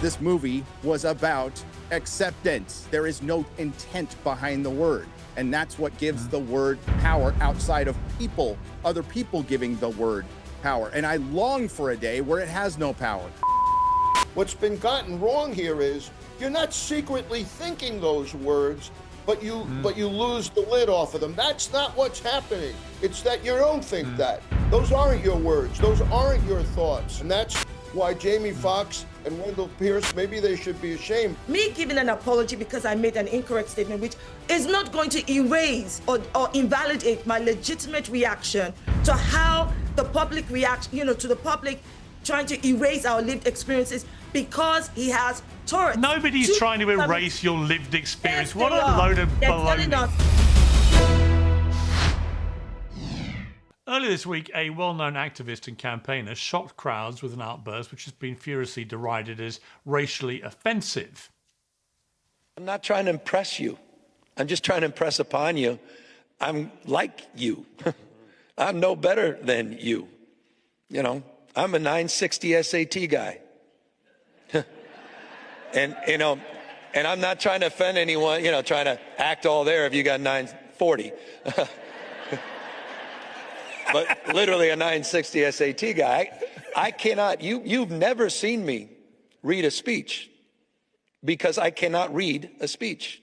This movie was about acceptance. There is no intent behind the word. And that's what gives the word power outside of people, other people giving the word power. And I long for a day where it has no power. What's been gotten wrong here is you're not secretly thinking those words, but you lose the lid off of them. That's not what's happening. It's that you don't think that. Those aren't your words. Those aren't your thoughts. And that's why Jamie Foxx and Wendell Pierce, maybe they should be ashamed. Me giving an apology because I made an incorrect statement, which is not going to erase or invalidate my legitimate reaction to how the public reacts, to the public trying to erase our lived experiences because he has Tourette. Nobody's trying to erase your lived experience. What a load of baloney. Earlier this week, a well-known activist and campaigner shocked crowds with an outburst which has been furiously derided as racially offensive. I'm not trying to impress you. I'm just trying to impress upon you. I'm like you. I'm no better than you. I'm a 960 SAT guy. and I'm not trying to offend anyone, trying to act all there if you got 940. But literally a 960 SAT guy. I cannot, you've never seen me read a speech because I cannot read a speech.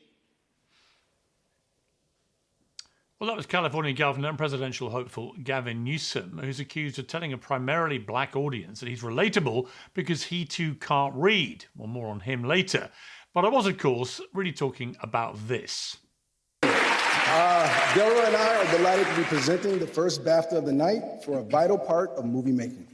Well, that was California Governor and presidential hopeful Gavin Newsom, who's accused of telling a primarily black audience that he's relatable because he too can't read. Well, more on him later. But I was, of course, really talking about this. Delroy and I are delighted to be presenting the first BAFTA of the night for a vital part of movie making.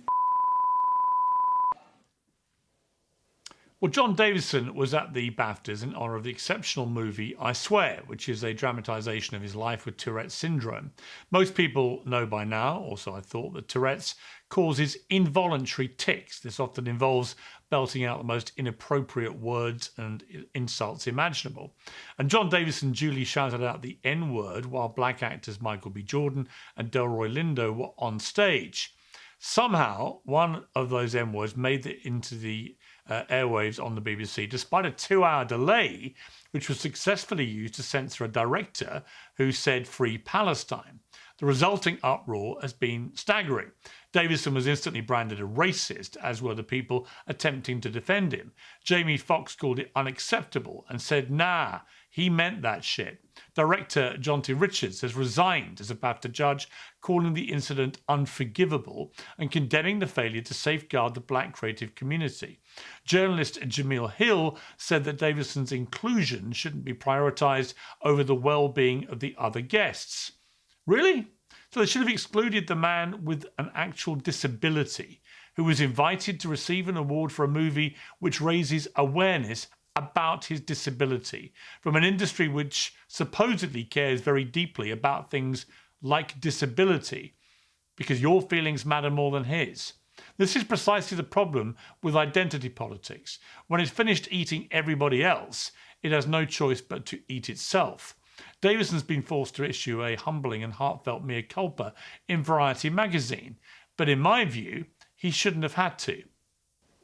Well, John Davidson was at the BAFTAs in honour of the exceptional movie I Swear, which is a dramatisation of his life with Tourette Syndrome. Most people know by now, also I thought, that Tourette's causes involuntary tics. This often involves belting out the most inappropriate words and insults imaginable. And John Davidson duly shouted out the N-word while black actors Michael B. Jordan and Delroy Lindo were on stage. Somehow, one of those N-words made it into the airwaves on the BBC, despite a 2-hour delay, which was successfully used to censor a director who said "Free Palestine." The resulting uproar has been staggering. Davidson was instantly branded a racist, as were the people attempting to defend him. Jamie Foxx called it unacceptable and said, nah, he meant that shit. Director Jonty Richards has resigned as a BAFTA judge, calling the incident unforgivable and condemning the failure to safeguard the black creative community. Journalist Jamil Hill said that Davidson's inclusion shouldn't be prioritised over the well-being of the other guests. Really? So they should have excluded the man with an actual disability who was invited to receive an award for a movie which raises awareness about his disability from an industry which supposedly cares very deeply about things like disability because your feelings matter more than his. This is precisely the problem with identity politics. When it's finished eating everybody else, it has no choice but to eat itself. Davidson's been forced to issue a humbling and heartfelt mea culpa in Variety magazine, but in my view, he shouldn't have had to.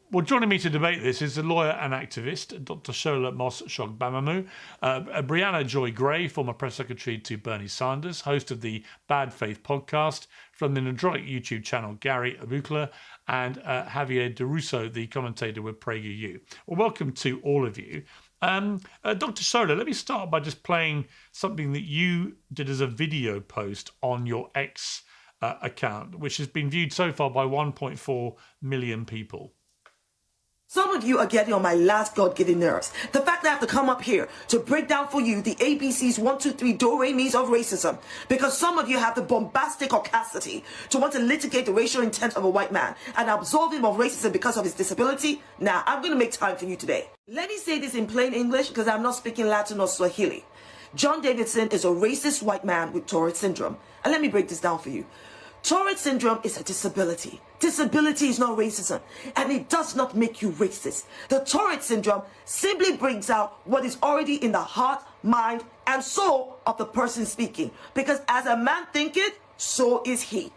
Well, joining me to debate this is the lawyer and activist, Dr Shola Mos-Shogbamimu, Briahna Joy Gray, former press secretary to Bernie Sanders, host of the Bad Faith podcast from the Nerdrotic YouTube channel Gary Buechler, and Xaviaer DuRousseau, the commentator with Prager U. Well, welcome to all of you. Dr. Shola, let me start by just playing something that you did as a video post on your X account, which has been viewed so far by 1.4 million people. Some of you are getting on my last God-given nerves. The fact that I have to come up here to break down for you the ABCs 1, 2, 3 do-re-mis of racism, because some of you have the bombastic audacity to want to litigate the racial intent of a white man and absolve him of racism because of his disability. Now, I'm going to make time for you today. Let me say this in plain English because I'm not speaking Latin or Swahili. John Davidson is a racist white man with Tourette Syndrome. And let me break this down for you. Tourette Syndrome is a disability. Disability is not racism, and it does not make you racist. The Tourette Syndrome simply brings out what is already in the heart, mind, and soul of the person speaking. Because as a man thinketh, so is he.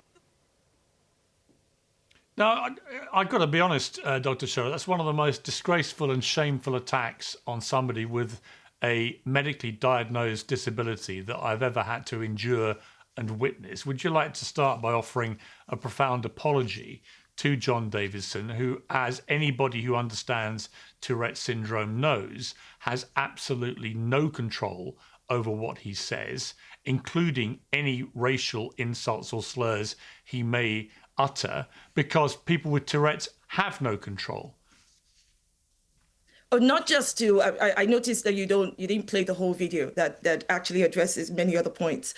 Now, I've got to be honest, Dr. Shola, that's one of the most disgraceful and shameful attacks on somebody with a medically diagnosed disability that I've ever had to endure and witness. Would you like to start by offering a profound apology to John Davidson, who, as anybody who understands Tourette syndrome knows, has absolutely no control over what he says, including any racial insults or slurs he may utter, because people with Tourette's have no control? Oh, not just to, I noticed that you didn't play the whole video that actually addresses many other points,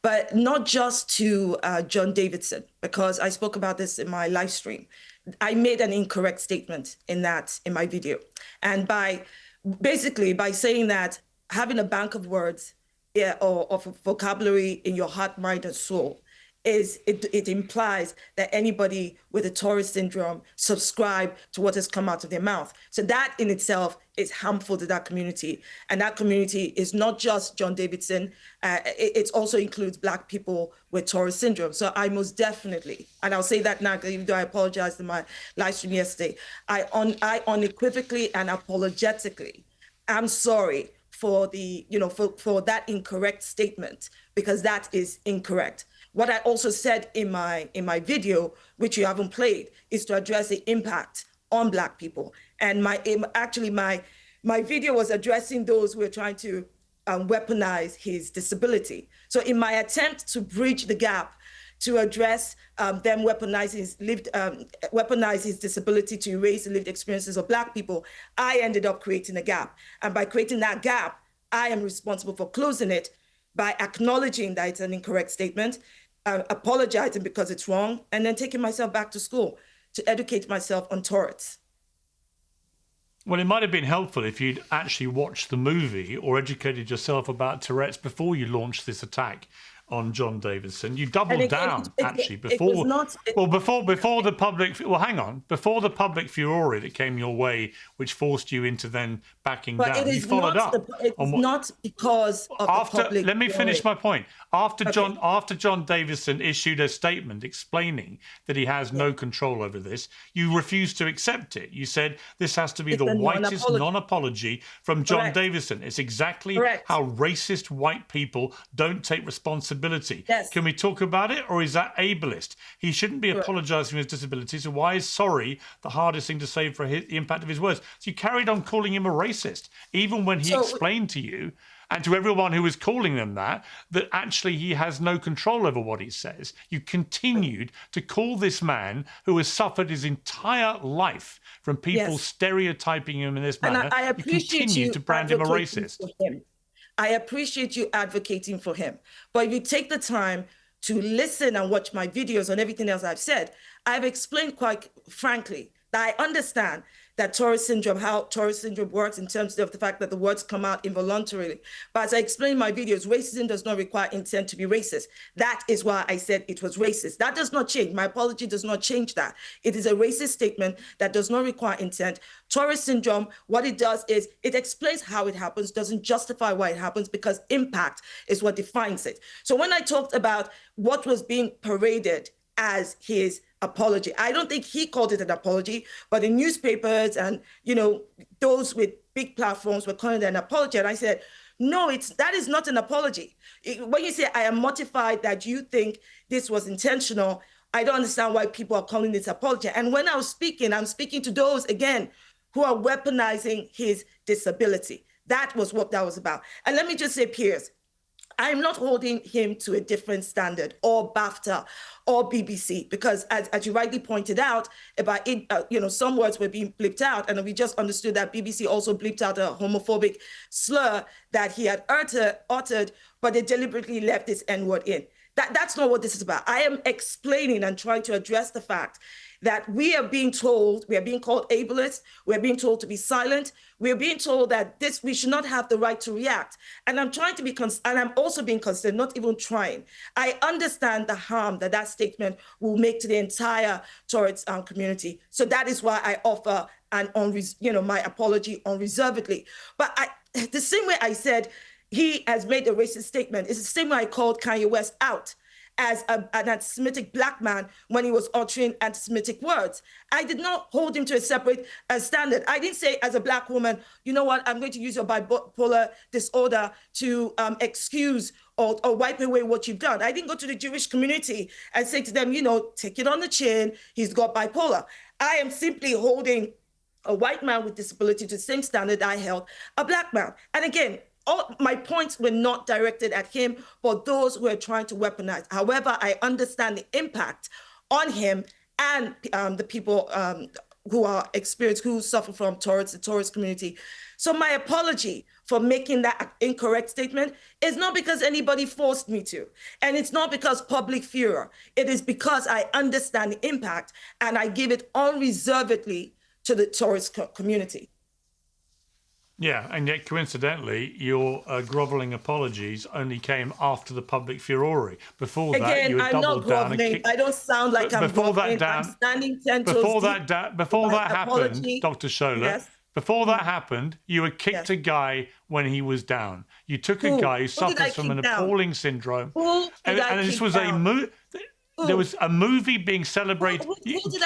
but not just to John Davidson, because I spoke about this in my live stream. I made an incorrect statement in my video. And by saying that having a bank of words or of vocabulary in your heart, mind, and soul it implies that anybody with a Tourette syndrome subscribe to what has come out of their mouth. So that in itself is harmful to that community. And that community is not just John Davidson. It also includes Black people with Tourette syndrome. So I most definitely, and I'll say that now, even though I apologized in my live stream yesterday, I unequivocally and apologetically, I'm sorry for for that incorrect statement, because that is incorrect. What I also said in my video, which you haven't played, is to address the impact on Black people. And my video was addressing those who are trying to weaponize his disability. So in my attempt to bridge the gap, to address them weaponize his disability to erase the lived experiences of Black people, I ended up creating a gap. And by creating that gap, I am responsible for closing it by acknowledging that it's an incorrect statement, apologizing because it's wrong, and then taking myself back to school to educate myself on Tourette's. Well, it might have been helpful if you'd actually watched the movie or educated yourself about Tourette's before you launched this attack on John Davidson. You doubled down before the public. Well, hang on, before the public furore that came your way, which forced you into then backing down. You followed up. It's not because of the public. Let me finish my point. After John Davidson issued a statement explaining that he has no control over this, you refused to accept it. You said this has to be the whitest non-apology from John Davidson. It's exactly how racist white people don't take responsibility. Yes. Can we talk about it, or is that ableist? He shouldn't be apologizing for his disability, so why is sorry the hardest thing to say for the impact of his words? So you carried on calling him a racist, even when he explained to you and to everyone who was calling them that actually he has no control over what he says. You continued to call this man, who has suffered his entire life from people stereotyping him in this manner, and I appreciate you continued to brand him a racist. I appreciate you advocating for him. But if you take the time to listen and watch my videos on everything else I've said, I've explained quite frankly that I understand that Tourette syndrome, how Tourette syndrome works in terms of the fact that the words come out involuntarily. But as I explained in my videos, racism does not require intent to be racist. That is why I said it was racist. That does not change. My apology does not change that. It is a racist statement that does not require intent. Tourette syndrome, what it does is it explains how it happens, doesn't justify why it happens, because impact is what defines it. So when I talked about what was being paraded as his apology, I don't think he called it an apology, but the newspapers and those with big platforms were calling it an apology. And I said, no, that is not an apology. When you say I am mortified that you think this was intentional, I don't understand why people are calling this apology. And when I'm speaking to those again who are weaponizing his disability. That was what that was about. And let me just say, Piers, I'm not holding him to a different standard, or BAFTA or BBC, because as you rightly pointed out, about it, some words were being blipped out, and we just understood that BBC also blipped out a homophobic slur that he had uttered, but they deliberately left this N-word in. That's not what this is about. I am explaining and trying to address the fact that we are being called ableist, we're being told to be silent, we're being told that we should not have the right to react. And I'm trying to be, and I'm also being considered, not even trying. I understand the harm that statement will make to the entire Tourette's community. So that is why I offer my apology unreservedly. But the same way I said he has made a racist statement is the same way I called Kanye West out. as an anti-Semitic black man when he was uttering anti-Semitic words. I did not hold him to a separate standard. I didn't say as a black woman, you know what, I'm going to use your bipolar disorder to excuse or wipe away what you've done. I didn't go to the Jewish community and say to them, you know, take it on the chin, he's got bipolar. I am simply holding a white man with disability to the same standard I held a black man. And again, all my points were not directed at him, but those who are trying to weaponize. However, I understand the impact on him and the people who suffer from Tourette's, the Tourette community. So my apology for making that incorrect statement is not because anybody forced me to, and it's not because public furor. It is because I understand the impact and I give it unreservedly to the Tourette community. Yeah, and yet coincidentally, your grovelling apologies only came after the public furore. Before that, you had doubled down and kicked... I don't sound like I'm groveling. I'm standing 10 toes deep. Before that happened, Dr. Shola, yes. Before that happened, you had kicked a guy when he was down. You took a guy who suffers from an appalling syndrome. And this was there was a movie being celebrated.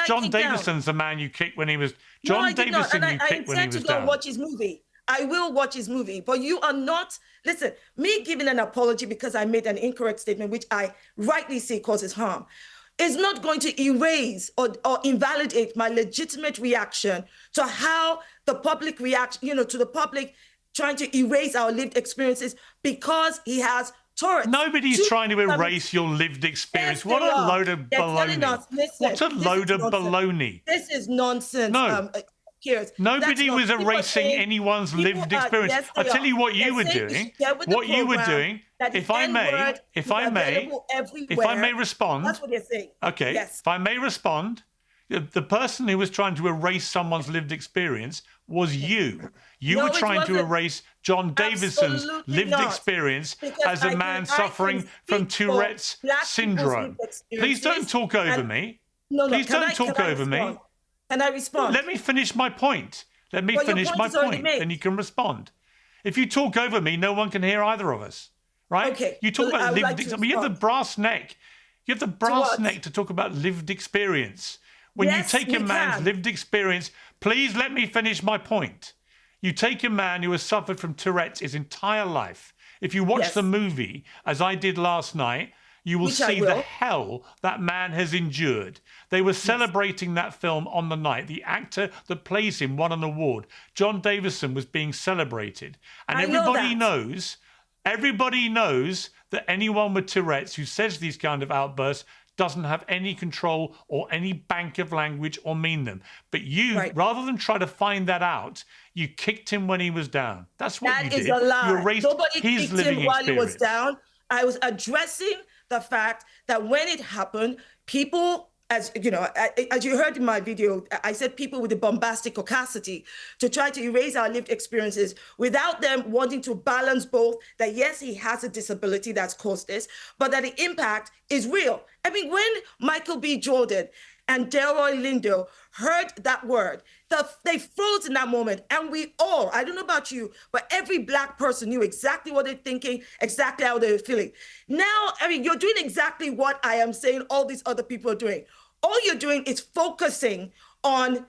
John Davidson's the man you kicked when he was... John Davidson you kicked when he was down. I intend to go watch his movie. I will watch his movie, but you are not, listen, me giving an apology because I made an incorrect statement, which I rightly say causes harm, is not going to erase or invalidate my legitimate reaction to how the public reacts, you know, to the public trying to erase our lived experiences because he has Tourette. Nobody's trying to erase your lived experience. Yes, what a load of baloney. What a load of baloney. This is nonsense. No. Piers. Nobody was erasing anyone's lived experience. Yes, I'll tell you what you were doing. What you were doing, if I may respond. That's what they're saying. Okay, yes. If I may respond, the person who was trying to erase someone's lived experience was you. You were trying to erase John Davidson's lived experience as a man suffering from Tourette's syndrome. Please don't talk over me. Please don't talk over me. Can I respond? Let me finish my point. Let me finish my point, then you can respond. If you talk over me, no one can hear either of us, right? Okay. You talk about lived experience. You have the brass neck. You have the brass neck to talk about lived experience. When you take a man's lived experience, please let me finish my point. You take a man who has suffered from Tourette's his entire life. If you watch the movie, as I did last night, you will see the hell that man has endured. They were celebrating that film on the night. The actor that plays him won an award. John Davidson was being celebrated. And everybody knows that anyone with Tourette's who says these kind of outbursts doesn't have any control or any bank of language or mean them. But you, rather than try to find that out, you kicked him when he was down. That's what you did. That is a lie. You erased his living experience. While he was down. I was addressing the fact that when it happened, people, as you know, as you heard in my video, I said people with the bombastic audacity to try to erase our lived experiences without them wanting to balance both, that yes, he has a disability that's caused this, but that the impact is real. I mean, when Michael B. Jordan and Delroy Lindo heard that word, they froze in that moment. And we all, I don't know about you, but every Black person knew exactly what they're thinking, exactly how they were feeling. Now, I mean, you're doing exactly what I am saying all these other people are doing. All you're doing is focusing on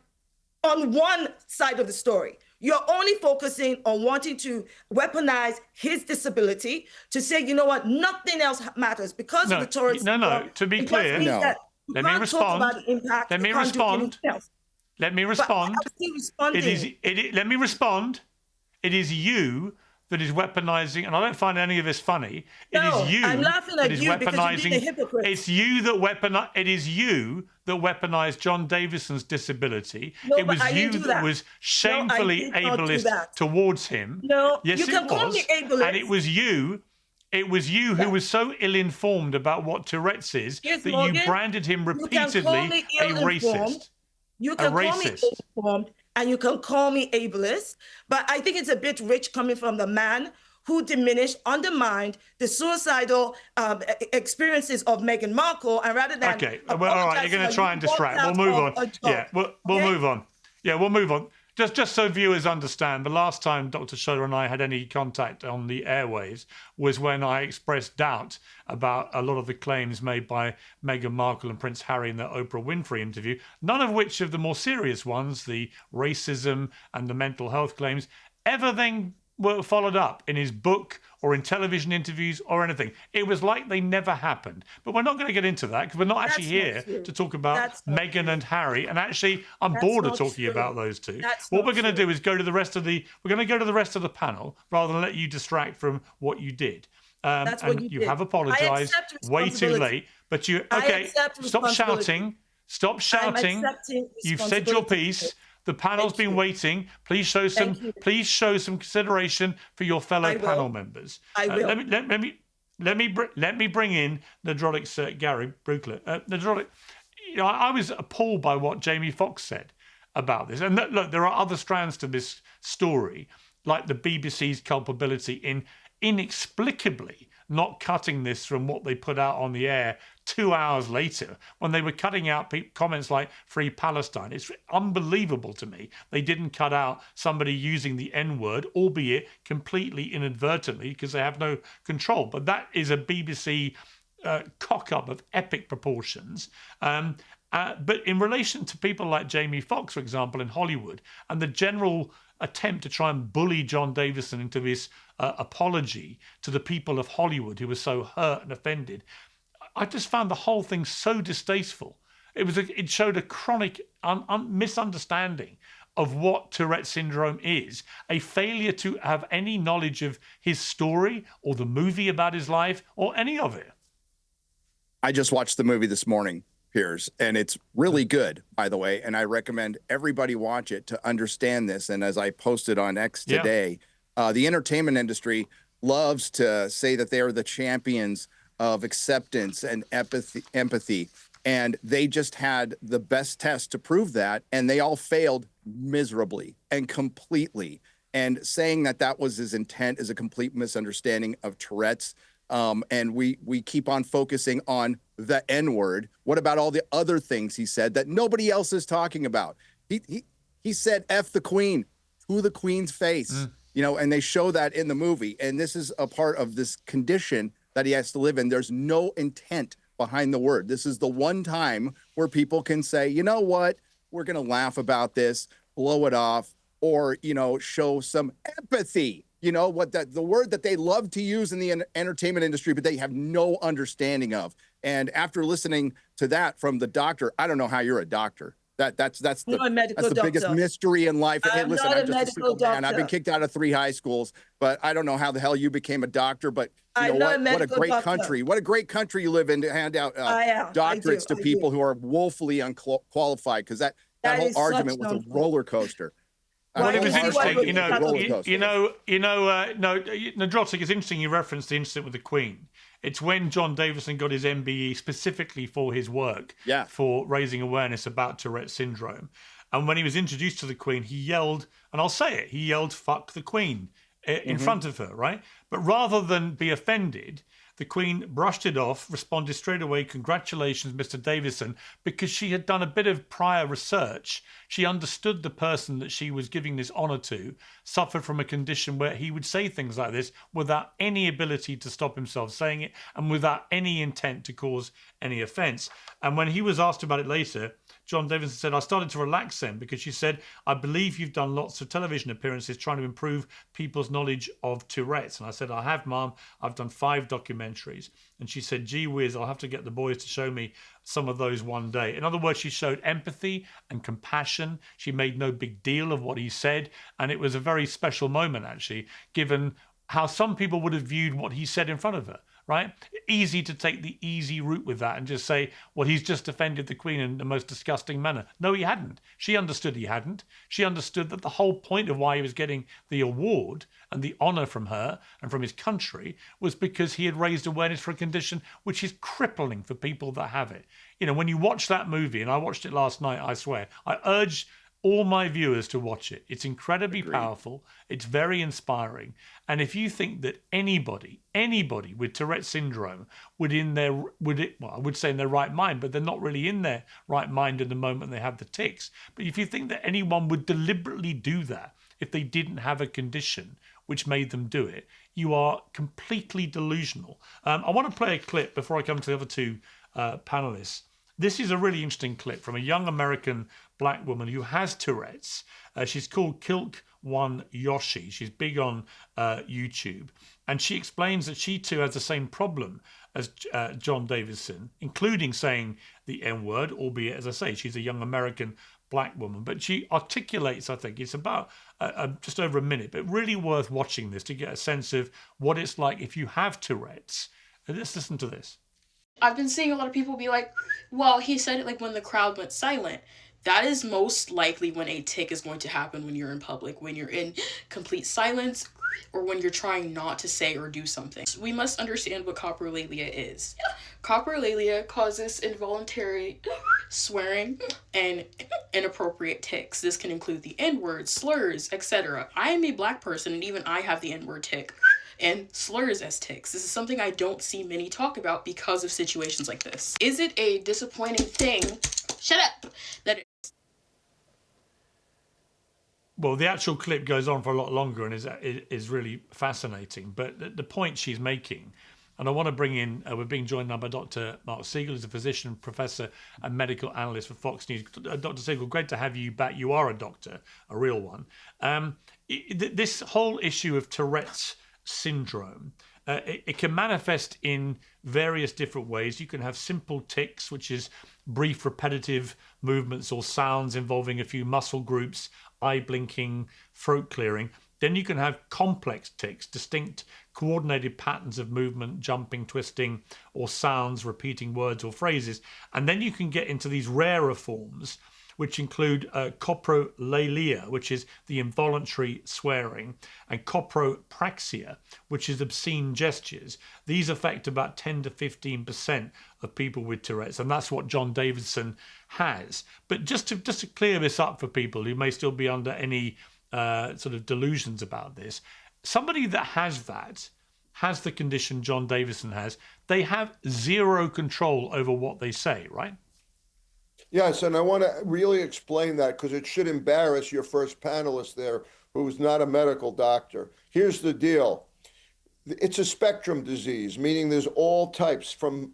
one side of the story. You're only focusing on wanting to weaponize his disability to say, you know what, nothing else matters because of the Tourette syndrome. No, to be clear, Let me respond. Let me respond. Let me respond. Let me respond. It is you that is weaponizing, and I don't find any of this funny. No, I'm laughing at you because you're being a hypocrite. It is you that weaponized John Davidson's disability. No, it was you that was shamefully ableist towards him. No, yes, you can call me ableist. And it was you who was so ill-informed about what Tourette's is that you branded him repeatedly a racist. You can call me ill-informed and you can call me ableist, but I think it's a bit rich coming from the man who diminished, undermined the suicidal experiences of Meghan Markle, and rather than... Okay, well, all right, you're going to try and distract. We'll move on. Yeah, we'll move on. Yeah, we'll move on. Just so viewers understand, the last time Dr. Shola and I had any contact on the airwaves was when I expressed doubt about a lot of the claims made by Meghan Markle and Prince Harry in their Oprah Winfrey interview, none of which of the more serious ones, the racism and the mental health claims, ever then were followed up in his book or in television interviews or anything. It was like they never happened. But we're not going to get into that because we're not actually here to talk about Meghan and Harry. And actually, I'm bored of talking about those two. What we're going to do is go to the rest of the panel rather than let you distract from what you did. That's what you did. Have apologized way too late. But stop shouting. Stop shouting. You've said your piece. The panel's been waiting. Please show some consideration for your fellow panel members. I will. Let me bring in Nerdrotic's Gary Buechler. Nerdrotic, I was appalled by what Jamie Foxx said about this. And look, there are other strands to this story, like the BBC's culpability in inexplicably not cutting this from what they put out on the air 2 hours later when they were cutting out comments like Free Palestine. It's unbelievable to me they didn't cut out somebody using the N-word, albeit completely inadvertently because they have no control. But that is a BBC cock-up of epic proportions. But in relation to people like Jamie Foxx, for example, in Hollywood, and the general attempt to try and bully John Davidson into this apology to the people of Hollywood who were so hurt and offended, I just found the whole thing so distasteful. It showed a chronic misunderstanding of what Tourette syndrome is, a failure to have any knowledge of his story or the movie about his life or any of it. I just watched the movie this morning, Piers, and it's really good, by the way, and I recommend everybody watch it to understand this. And as I posted on X today, the entertainment industry loves to say that they are the champions of acceptance and empathy, and they just had the best test to prove that, and they all failed miserably and completely. And saying that that was his intent is a complete misunderstanding of Tourette's. And we keep on focusing on the N-word. What about all the other things he said that nobody else is talking about? He said F the Queen to the Queen's face, and they show that in the movie. And this is a part of this condition that he has to live in. There's no intent behind the word. This is the one time where people can say, you know what, we're going to laugh about this, blow it off, or, show some empathy. The word that they love to use in the entertainment industry, but they have no understanding of. And after listening to that from the doctor, I don't know how you're a doctor. That's the biggest mystery in life. Hey, listen, I'm just a single man. I've been kicked out of 3 high schools, but I don't know how the hell you became a doctor. But you know what? What a great country. What a great country you live in to hand out doctorates to people who are woefully unqualified, because that whole argument was a roller coaster. Well, it was interesting, Nerdrotic, it's interesting you referenced the incident with the Queen. It's when John Davidson got his MBE specifically for his work, for raising awareness about Tourette syndrome. And when he was introduced to the Queen, he yelled, and I'll say it, he yelled, "Fuck the Queen," in front of her, right? But rather than be offended, the Queen brushed it off, responded straight away, "Congratulations, Mr. Davidson," because she had done a bit of prior research. She understood the person that she was giving this honour to suffered from a condition where he would say things like this without any ability to stop himself saying it and without any intent to cause any offence. And when he was asked about it later, John Davidson said, "I started to relax then because," she said, "I believe you've done lots of television appearances trying to improve people's knowledge of Tourette's." And I said, "I have, Mum. I've done 5 documentaries." And she said, "Gee whiz, I'll have to get the boys to show me some of those one day." In other words, she showed empathy and compassion. She made no big deal of what he said. And it was a very special moment, actually, given how some people would have viewed what he said in front of her. Right? Easy to take the easy route with that and just say, well, he's just offended the Queen in the most disgusting manner. No, he hadn't. She understood he hadn't. She understood that the whole point of why he was getting the award and the honour from her and from his country was because he had raised awareness for a condition which is crippling for people that have it. When you watch that movie, and I watched it last night, I swear, I urge all my viewers to watch it. It's incredibly powerful. It's very inspiring. And if you think that anybody with Tourette syndrome I would say in their right mind, but they're not really in their right mind in the moment they have the tics. But if you think that anyone would deliberately do that if they didn't have a condition which made them do it, you are completely delusional. I want to play a clip before I come to the other two panelists. This is a really interesting clip from a young American black woman who has Tourette's. She's called Kilk One Yoshi. She's big on YouTube. And she explains that she too has the same problem as John Davidson, including saying the N-word, albeit, as I say, she's a young American black woman. But she articulates, I think, it's about just over a minute, but really worth watching this to get a sense of what it's like if you have Tourette's. Let's listen to this. I've been seeing a lot of people be like, well, he said it like when the crowd went silent. That is most likely when a tic is going to happen when you're in public, when you're in complete silence, or when you're trying not to say or do something. We must understand what coprolalia is. Coprolalia causes involuntary swearing and inappropriate tics. This can include the N-word, slurs, etc. I am a black person, and even I have the N-word tic and slurs as tics. This is something I don't see many talk about because of situations like this. Is it a disappointing thing? Shut up! Well, the actual clip goes on for a lot longer and is really fascinating. But the point she's making, and I want to bring in, we're being joined now by Dr. Marc Siegel, who's a physician, professor, and medical analyst for Fox News. Dr. Siegel, great to have you back. You are a doctor, a real one. This whole issue of Tourette's syndrome, it can manifest in various different ways. You can have simple tics, which is brief repetitive movements or sounds involving a few muscle groups, eye blinking, throat clearing. Then you can have complex tics, distinct coordinated patterns of movement, jumping, twisting, or sounds, repeating words or phrases. And then you can get into these rarer forms, which include coprolalia, which is the involuntary swearing, and copropraxia, which is obscene gestures. These affect about 10 to 15% of people with Tourette's, and that's what John Davidson has. But just to clear this up for people who may still be under any sort of delusions about this, somebody that has the condition John Davidson has, they have zero control over what they say, right? Yes, and I want to really explain that because it should embarrass your first panelist there, who's not a medical doctor. Here's the deal. It's a spectrum disease, meaning there's all types from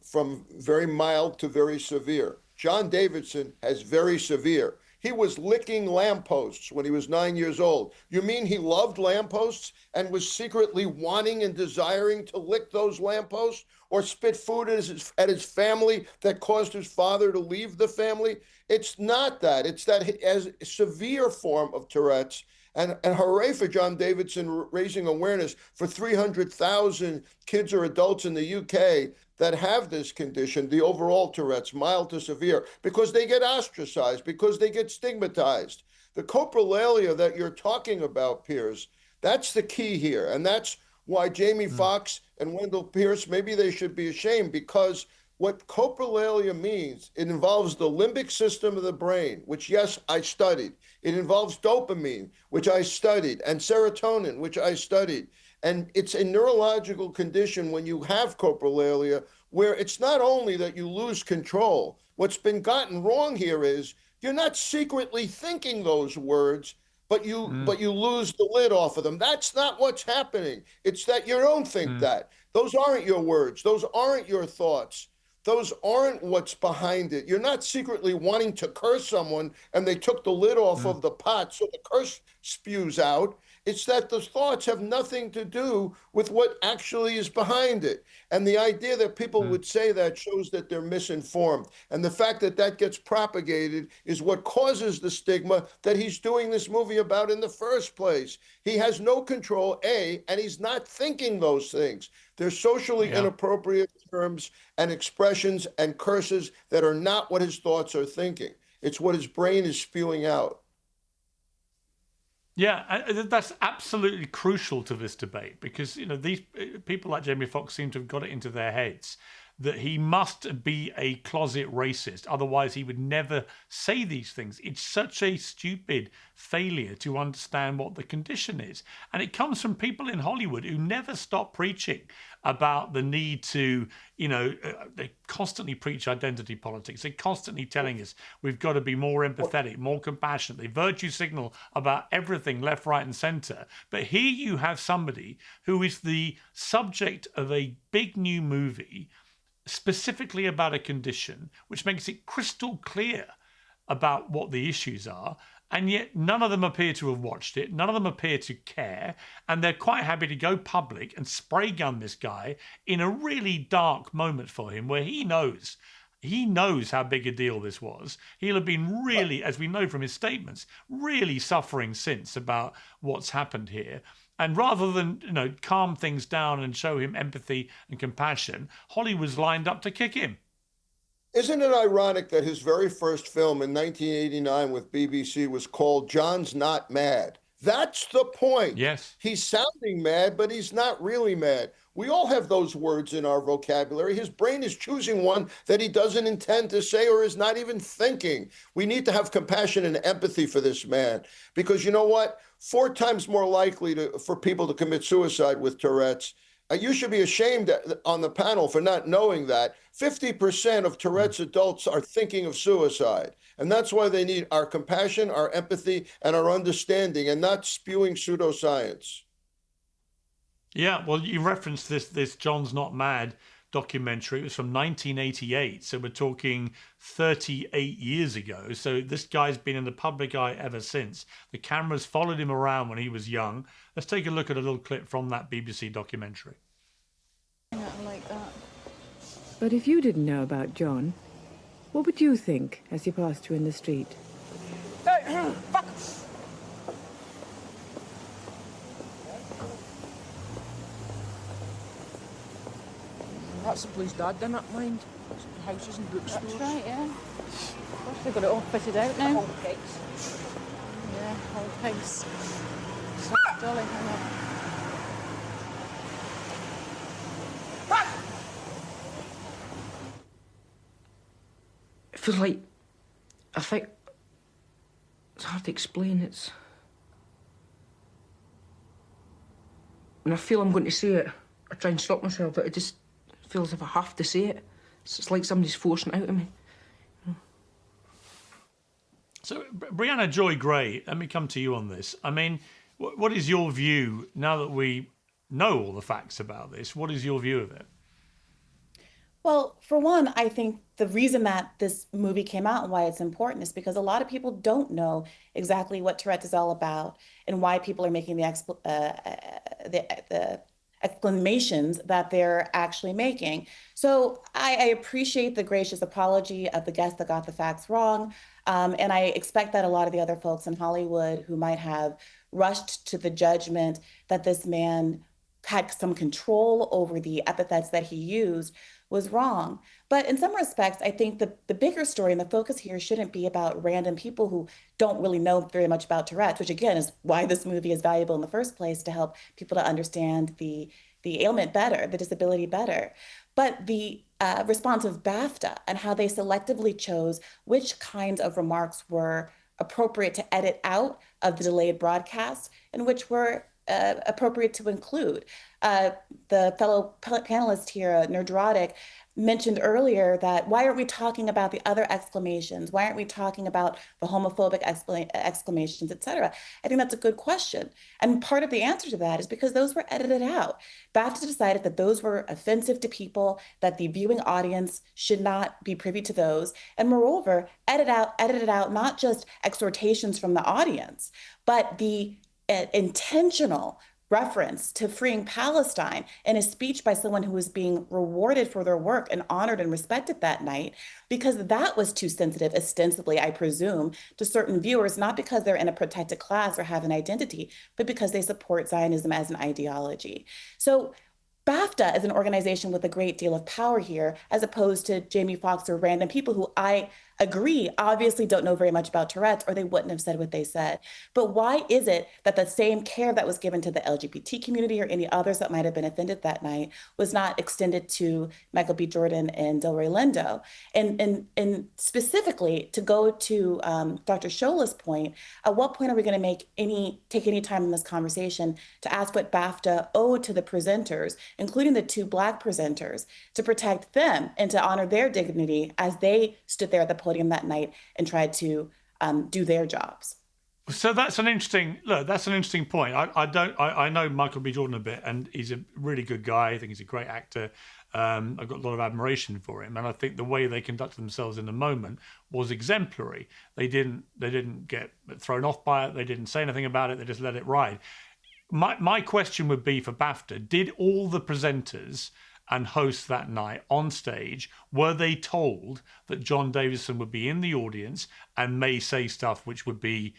very mild to very severe. John Davidson has very severe. He was licking lampposts when he was 9 years old. You mean he loved lampposts and was secretly wanting and desiring to lick those lampposts or spit food at his family that caused his father to leave the family? It's not that. It's that as a severe form of Tourette's. And hooray for John Davidson raising awareness for 300,000 kids or adults in the UK that have this condition, the overall Tourette's, mild to severe, because they get ostracized, because they get stigmatized. The coprolalia that you're talking about, Piers, that's the key here. And that's why Jamie Foxx and Wendell Pierce, maybe they should be ashamed, because what coprolalia means, it involves the limbic system of the brain, which, yes, I studied. It involves dopamine, which I studied, and serotonin, which I studied. And it's a neurological condition when you have coprolalia where it's not only that you lose control. What's been gotten wrong here is you're not secretly thinking those words, but you lose the lid off of them. That's not what's happening. It's that you don't think that. Those aren't your words. Those aren't your thoughts. Those aren't what's behind it. You're not secretly wanting to curse someone and they took the lid off of the pot so the curse spews out. It's that the thoughts have nothing to do with what actually is behind it. And the idea that people would say that shows that they're misinformed. And the fact that that gets propagated is what causes the stigma that he's doing this movie about in the first place. He has no control, A, and he's not thinking those things. They're socially inappropriate terms and expressions and curses that are not what his thoughts are thinking. It's what his brain is spewing out. Yeah, that's absolutely crucial to this debate because, you know, these people like Jamie Foxx seem to have got it into their heads that he must be a closet racist. Otherwise, he would never say these things. It's such a stupid failure to understand what the condition is. And it comes from people in Hollywood who never stop preaching about the need to, they constantly preach identity politics. They're constantly telling us we've got to be more empathetic, more compassionate. They virtue signal about everything left, right, and center. But here you have somebody who is the subject of a big new movie specifically about a condition, which makes it crystal clear about what the issues are. And yet none of them appear to have watched it. None of them appear to care. And they're quite happy to go public and spray gun this guy in a really dark moment for him where he knows how big a deal this was. He'll have been really, as we know from his statements, really suffering since about what's happened here. And rather than, calm things down and show him empathy and compassion, Hollywood's lined up to kick him. Isn't it ironic that his very first film in 1989 with BBC was called John's Not Mad? That's the point. Yes. He's sounding mad, but he's not really mad. We all have those words in our vocabulary. His brain is choosing one that he doesn't intend to say or is not even thinking. We need to have compassion and empathy for this man, because you know what? 4 times more likely for people to commit suicide with Tourette's. You should be ashamed on the panel for not knowing that 50% of Tourette's adults are thinking of suicide. And that's why they need our compassion, our empathy, and our understanding, and not spewing pseudoscience. Yeah, well, you referenced this John's Not Mad documentary. It was from 1988, so we're talking 38 years ago. So this guy's been in the public eye ever since. The cameras followed him around when he was young. Let's take a look at a little clip from that BBC documentary. I like that. But if you didn't know about John, what would you think as he passed you in the street? Hey, fuck! That's the place Dad didn't mind. Houses and bookstores. That's right, yeah. Of course, they've got it all fitted out now. Whole pigs. Yeah, whole pigs. So, Dolly, I know. It feels like, I think, it's hard to explain. When I feel I'm going to say it, I try and stop myself, but it just feels as if I have to say it. It's like somebody's forcing it out of me. So, Briahna Joy Gray, let me come to you on this. I mean, what is your view, now that we know all the facts about this, what is your view of it? Well, for one, I think the reason that this movie came out and why it's important is because a lot of people don't know exactly what Tourette is all about and why people are making the exclamations that they're actually making. So I appreciate the gracious apology of the guest that got the facts wrong. And I expect that a lot of the other folks in Hollywood who might have rushed to the judgment that this man had some control over the epithets that he used was wrong. But in some respects, I think the bigger story and the focus here shouldn't be about random people who don't really know very much about Tourette's, which again is why this movie is valuable in the first place, to help people to understand the ailment better, the disability better. But the response of BAFTA and how they selectively chose which kinds of remarks were appropriate to edit out of the delayed broadcast and which were appropriate to include. The fellow panelist here, Nerdrotic, mentioned earlier that why aren't we talking about the other exclamations? Why aren't we talking about the homophobic exclamations, et cetera? I think that's a good question. And part of the answer to that is because those were edited out. BAFTA decided that those were offensive to people, that the viewing audience should not be privy to those. And moreover, edited out not just exhortations from the audience, but the intentional reference to freeing Palestine in a speech by someone who was being rewarded for their work and honored and respected that night, because that was too sensitive, ostensibly, I presume, to certain viewers, not because they're in a protected class or have an identity, but because they support Zionism as an ideology. So BAFTA is an organization with a great deal of power here, as opposed to Jamie Foxx or random people who I agree, obviously don't know very much about Tourette's, or they wouldn't have said what they said. But why is it that the same care that was given to the LGBT community or any others that might have been offended that night was not extended to Michael B. Jordan and Delroy Lindo? And specifically, to go to Dr. Shola's point, at what point are we going to take any time in this conversation to ask what BAFTA owed to the presenters, including the 2 Black presenters, to protect them and to honor their dignity as they stood there at the podium that night and tried to do their jobs? So that's an interesting point. I know Michael B. Jordan a bit, and he's a really good guy. I think he's a great actor. I've got a lot of admiration for him, and I think the way they conducted themselves in the moment was exemplary. They didn't get thrown off by it. They didn't say anything about it. They just let it ride. My question would be for BAFTA: did all the presenters and hosts that night on stage, were they told that John Davidson would be in the audience and may say stuff which would be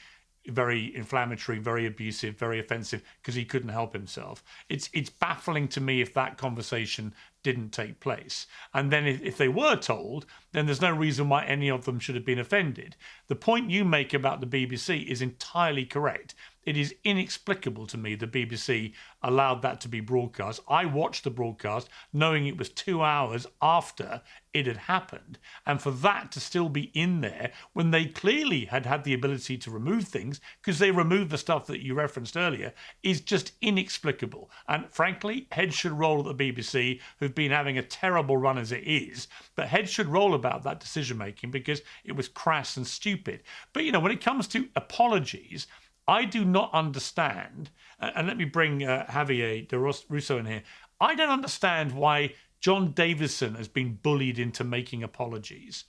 very inflammatory, very abusive, very offensive, because he couldn't help himself? It's baffling to me if that conversation didn't take place. And then if they were told, then there's no reason why any of them should have been offended. The point you make about the BBC is entirely correct. It is inexplicable to me the BBC allowed that to be broadcast. I watched the broadcast knowing it was 2 hours after it had happened. And for that to still be in there when they clearly had the ability to remove things, because they removed the stuff that you referenced earlier, is just inexplicable. And frankly, heads should roll at the BBC, who've been having a terrible run as it is. But heads should roll about that decision making because it was crass and stupid. But, when it comes to apologies, I do not understand, and let me bring Xaviaer DuRousseau in here. I don't understand why John Davidson has been bullied into making apologies,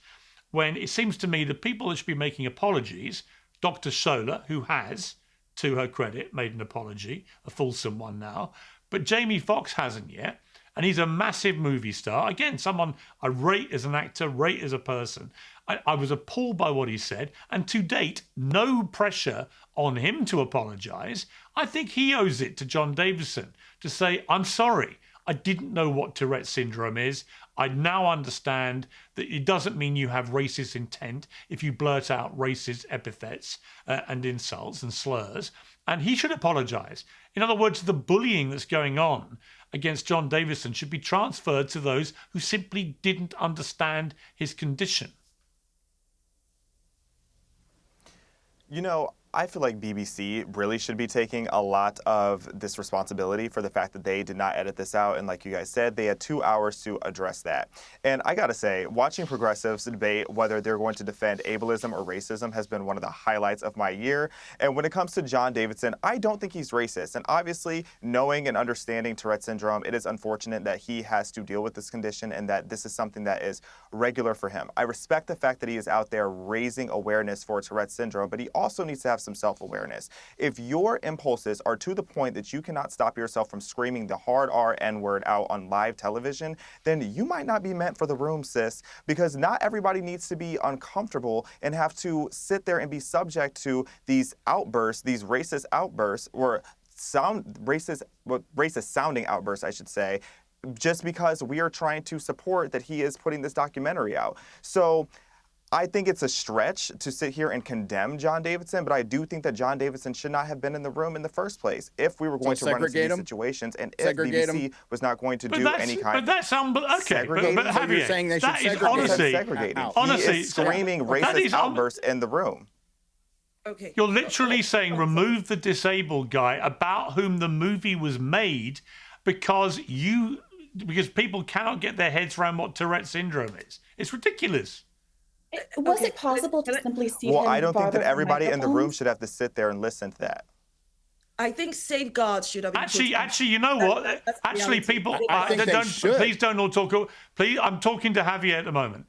when it seems to me the people that should be making apologies, Dr. Shola, who has, to her credit, made an apology, a fulsome one now, but Jamie Foxx hasn't yet. And he's a massive movie star. Again, someone I rate as an actor, rate as a person. I was appalled by what he said. And to date, no pressure on him to apologise. I think he owes it to John Davidson to say, I'm sorry, I didn't know what Tourette Syndrome is. I now understand that it doesn't mean you have racist intent if you blurt out racist epithets and insults and slurs. And he should apologise. In other words, the bullying that's going on against John Davidson should be transferred to those who simply didn't understand his condition. I feel like BBC really should be taking a lot of this responsibility for the fact that they did not edit this out. And like you guys said, they had 2 hours to address that. And I got to say, watching progressives debate whether they're going to defend ableism or racism has been one of the highlights of my year. And when it comes to John Davidson, I don't think he's racist. And obviously, knowing and understanding Tourette Syndrome, it is unfortunate that he has to deal with this condition and that this is something that is regular for him. I respect the fact that he is out there raising awareness for Tourette Syndrome, but he also needs to have some self-awareness. If your impulses are to the point that you cannot stop yourself from screaming the hard R N-word out on live television, then you might not be meant for the room, sis, because not everybody needs to be uncomfortable and have to sit there and be subject to these outbursts, these racist outbursts, or racist sounding outbursts, I should say, just because we are trying to support that he is putting this documentary out. So I think it's a stretch to sit here and condemn John Davidson, but I do think that John Davidson should not have been in the room in the first place if we were going to run into these situations and if BBC was not going to do any kind of... But that's okay. But Javier, you're saying they should segregate. Honestly, he is screaming racist outbursts in the room. Okay. You're literally saying remove the disabled guy about whom the movie was made because people cannot get their heads around what Tourette Syndrome is. It's ridiculous. Was it possible to simply see him? Well, I don't think that everybody in the room microphones? should have to sit there and listen to that. I think safeguards should have been Actually, you know what? Actually, people, please don't all talk. Please, I'm talking to Xavier at the moment.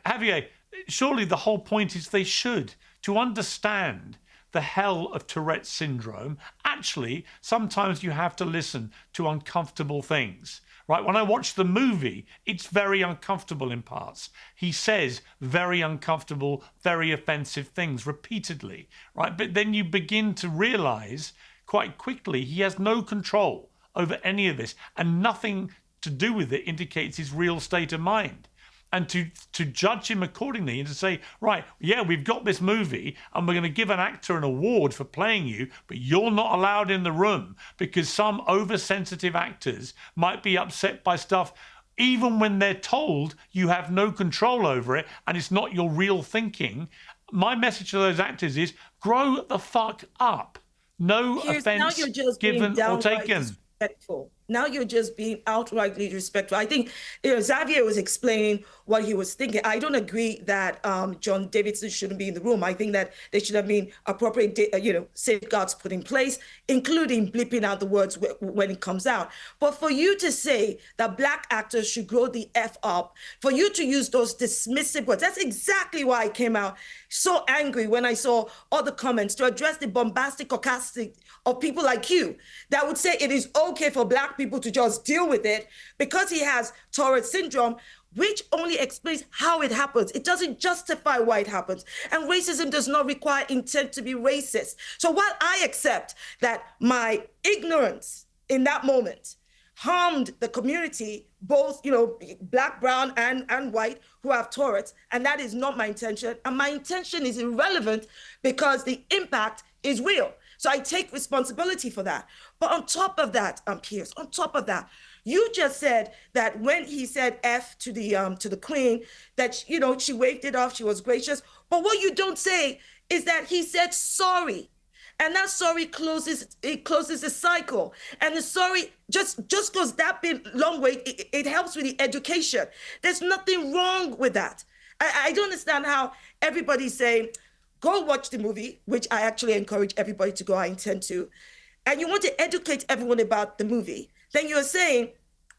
Xavier, surely the whole point is they should. To understand the hell of Tourette Syndrome, actually, sometimes you have to listen to uncomfortable things. Right? When I watch the movie, it's very uncomfortable in parts. He says very uncomfortable, very offensive things repeatedly. Right? But then you begin to realize quite quickly he has no control over any of this, and nothing to do with it indicates his real state of mind. and to judge him accordingly and to say, right, yeah, we've got this movie and we're going to give an actor an award for playing you, but you're not allowed in the room because some oversensitive actors might be upset by stuff even when they're told you have no control over it and it's not your real thinking. My message to those actors is grow the fuck up. No Piers, offense now you're just given being or taken. Disrespectful. Now you're just being outrightly disrespectful. I think Xavier was explaining what he was thinking. I don't agree that John Davidson shouldn't be in the room. I think that there should have been appropriate, safeguards put in place, including bleeping out the words when it comes out. But for you to say that Black actors should grow the F up, for you to use those dismissive words, that's exactly why I came out so angry when I saw all the comments to address the bombastic sarcastic of people like you that would say it is okay for Black people to just deal with it because he has Tourette syndrome, which only explains how it happens. It doesn't justify why it happens. And racism does not require intent to be racist. So while I accept that my ignorance in that moment harmed the community, both, Black, brown, and white who have Tourette's, and that is not my intention. And my intention is irrelevant because the impact is real. So I take responsibility for that. But on top of that, Piers, on top of that, you just said that when he said F to the Queen, that she waved it off, she was gracious. But what you don't say is that he said sorry. And that sorry closes the cycle. And the sorry just goes that bit long way. It helps with the education. There's nothing wrong with that. I don't understand how everybody's saying, go watch the movie, which I actually encourage everybody to go. I intend to. And you want to educate everyone about the movie. Then you're saying,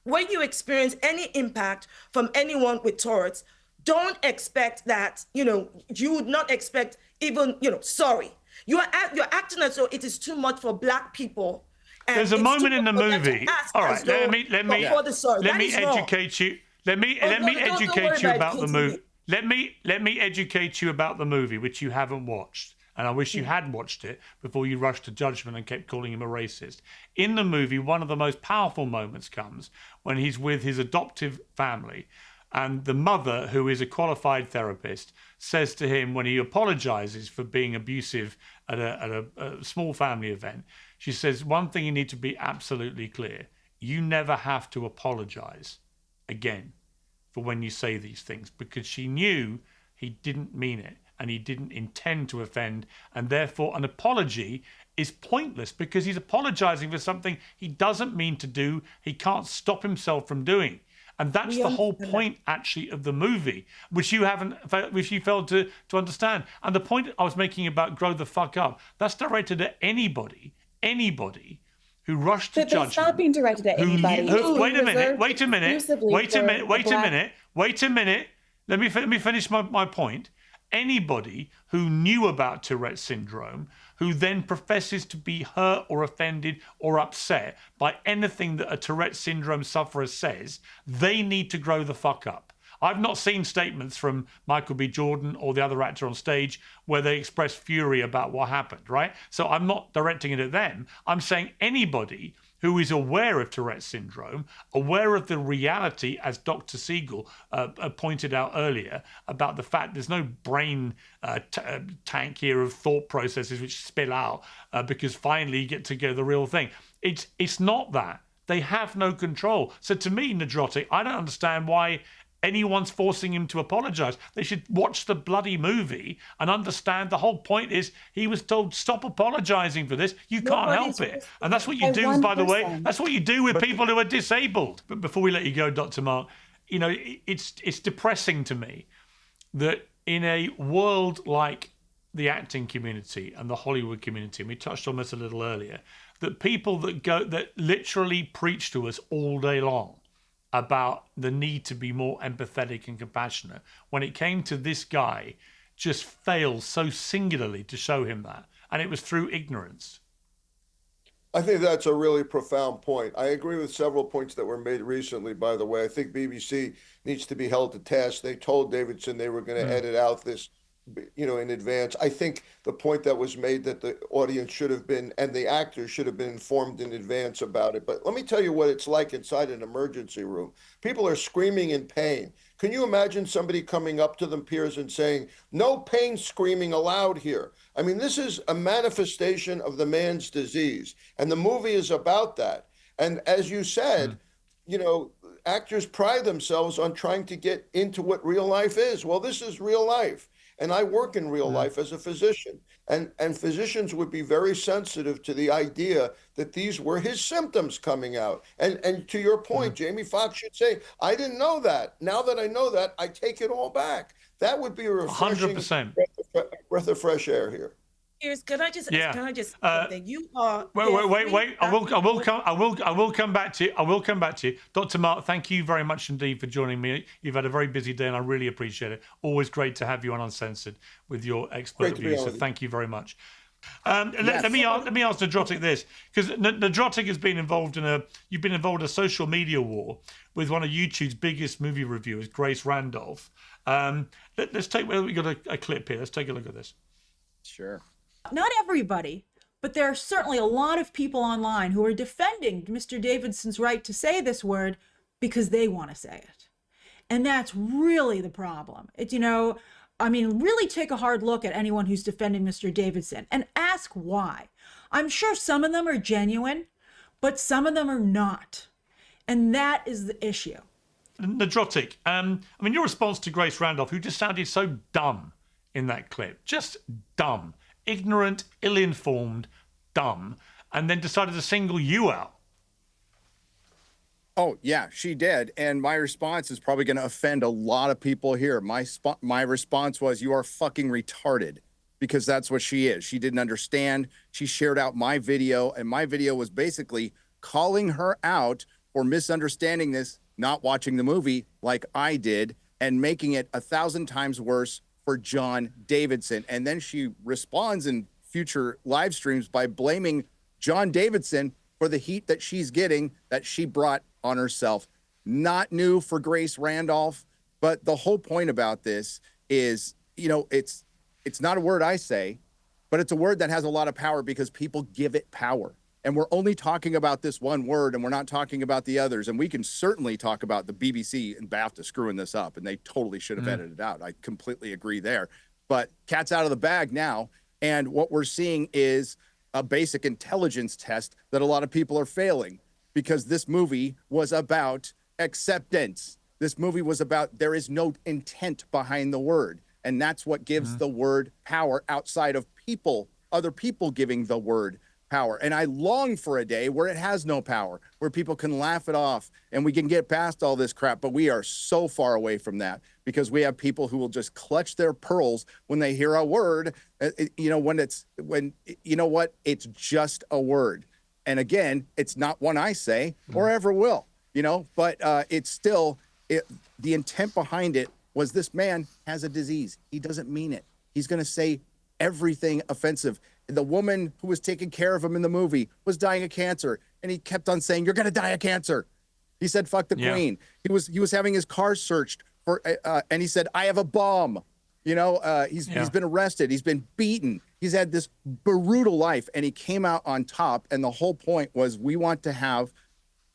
when you experience any impact from anyone with Tourette's, don't expect that, you would not expect even, sorry. You're acting as though it is too much for Black people. There's a moment in the movie. All right, let me educate you. Let me educate you about the movie. Let me educate you about the movie, which you haven't watched. And I wish you had watched it before you rushed to judgment and kept calling him a racist. In the movie, one of the most powerful moments comes when he's with his adoptive family. And the mother, who is a qualified therapist, says to him when he apologizes for being abusive at a small family event, she says, one thing you need to be absolutely clear. You never have to apologize again for when you say these things, because she knew he didn't mean it and he didn't intend to offend, and therefore an apology is pointless because he's apologizing for something he doesn't mean to do, he can't stop himself from doing. And that's the whole point, actually, of the movie, which you failed to understand. And the point I was making about grow the fuck up, that's directed at anybody who rushed to judgment. It's not being directed at anybody. Wait a minute. Let me finish my point. Anybody who knew about Tourette syndrome, who then professes to be hurt or offended or upset by anything that a Tourette syndrome sufferer says, they need to grow the fuck up. I've not seen statements from Michael B. Jordan or the other actor on stage where they express fury about what happened, right? So I'm not directing it at them. I'm saying anybody who is aware of Tourette syndrome, aware of the reality, as Dr. Siegel pointed out earlier, about the fact there's no brain tank here of thought processes which spill out because finally you get to go the real thing. It's not that. They have no control. So to me, Nerdrotic, I don't understand why anyone's forcing him to apologize. They should watch the bloody movie and understand the whole point is he was told, stop apologizing for this. You can't help it. And that's what you do, by the way. That's what you do with people who are disabled. But before we let you go, Dr. Marc, it's depressing to me that in a world like the acting community and the Hollywood community, and we touched on this a little earlier, that people that literally preach to us all day long about the need to be more empathetic and compassionate, when it came to this guy, just failed so singularly to show him that. And it was through ignorance. I think that's a really profound point. I agree with several points that were made recently, by the way. I think BBC needs to be held to task. They told Davidson they were going to edit out this, in advance. I think the point that was made that the audience should have been, and the actors should have been informed in advance about it. But let me tell you what it's like inside an emergency room. People are screaming in pain Can you imagine somebody coming up to them, Piers, and saying, no pain screaming allowed here? I mean, this is a manifestation of the man's disease, and the movie is about that. And as you said, you know, actors pride themselves on trying to get into what real life is. Well, this is real life. And I work in real life as a physician. And physicians would be very sensitive to the idea that these were his symptoms coming out. And to your point, Jamie Foxx should say, I didn't know that. Now that I know that, I take it all back. That would be a refreshing 100%. breath of fresh air here. Piers, can I just that you are wait. I will come back to you. I will come back to you. Dr. Marc, thank you very much indeed for joining me. You've had a very busy day and I really appreciate it. Always great to have you on Uncensored with your expert views. So thank you very much. Let me ask Nerdrotic this, because Nerdrotic has been involved you've been involved in a social media war with one of YouTube's biggest movie reviewers, Grace Randolph. Let's take, we got a clip here. Let's take a look at this. Sure. Not everybody, but there are certainly a lot of people online who are defending Mr. Davidson's right to say this word because they want to say it. And that's really the problem. It's, really take a hard look at anyone who's defending Mr. Davidson and ask why. I'm sure some of them are genuine, but some of them are not. And that is the issue. Nerdrotic, your response to Grace Randolph, who just sounded so dumb in that clip, just dumb. Ignorant, ill-informed, dumb, and then decided to single you out. Oh, yeah, she did. And my response is probably going to offend a lot of people here. My response was, you are fucking retarded, because that's what she is. She didn't understand. She shared out my video, and my video was basically calling her out for misunderstanding this, not watching the movie like I did, and making it 1,000 times worse for John Davidson. And then she responds in future live streams by blaming John Davidson for the heat that she's getting, that she brought on herself. Not new for Grace Randolph, but the whole point about this is, it's not a word I say, but it's a word that has a lot of power because people give it power. And we're only talking about this one word, and we're not talking about the others. And we can certainly talk about the BBC and BAFTA screwing this up, and they totally should have edited it out. I completely agree there. But cat's out of the bag now. And what we're seeing is a basic intelligence test that a lot of people are failing, because this movie was about acceptance. This movie was about, there is no intent behind the word. And that's what gives the word power outside of people, other people giving the word power. And I long for a day where it has no power, where people can laugh it off and we can get past all this crap. But we are so far away from that, because we have people who will just clutch their pearls when they hear a word, it's just a word. And again, it's not one I say or ever will, but it's still, the intent behind it was, this man has a disease. He doesn't mean it. He's going to say everything offensive. The woman who was taking care of him in the movie was dying of cancer, and he kept on saying, "You're going to die of cancer." He said, "Fuck the queen." He was having his car searched for, and he said, "I have a bomb." He's been arrested. He's been beaten. He's had this brutal life, and he came out on top. And the whole point was, we want to have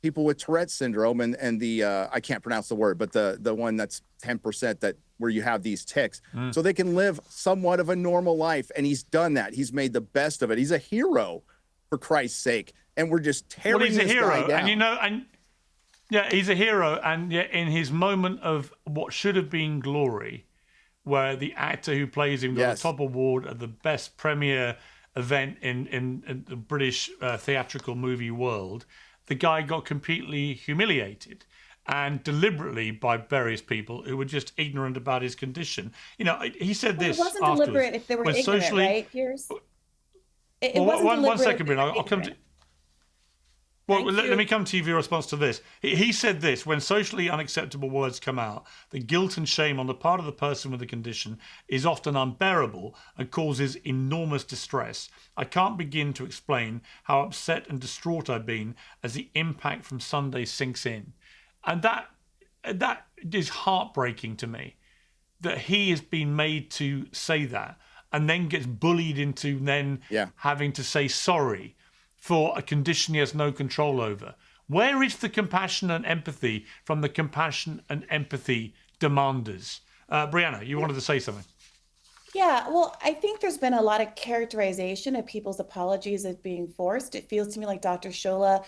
people with Tourette Syndrome and the I can't pronounce the word, but the one that's 10% that where you have these tics, so they can live somewhat of a normal life. And he's done that. He's made the best of it. He's a hero, for Christ's sake. And we're just tearing he's a this hero, guy down. He's a hero. And yet, in his moment of what should have been glory, where the actor who plays him got the top award at the best premiere event in the British theatrical movie world, the guy got completely humiliated, and deliberately, by various people who were just ignorant about his condition. He said this. It wasn't afterwards, deliberate if they were ignorant, right, Piers? It wasn't deliberate. One second, Brian. I'll come to. Well, let me come to you for your response to this. He said this: when socially unacceptable words come out, the guilt and shame on the part of the person with the condition is often unbearable and causes enormous distress. I can't begin to explain how upset and distraught I've been as the impact from Sunday sinks in. And that is heartbreaking to me, that he has been made to say that and then gets bullied into then having to say sorry for a condition he has no control over. Where is the compassion and empathy from the compassion and empathy demanders. Briahna, you wanted to say something. Yeah, well, I think there's been a lot of characterization of people's apologies as being forced. It feels to me like Dr. Shola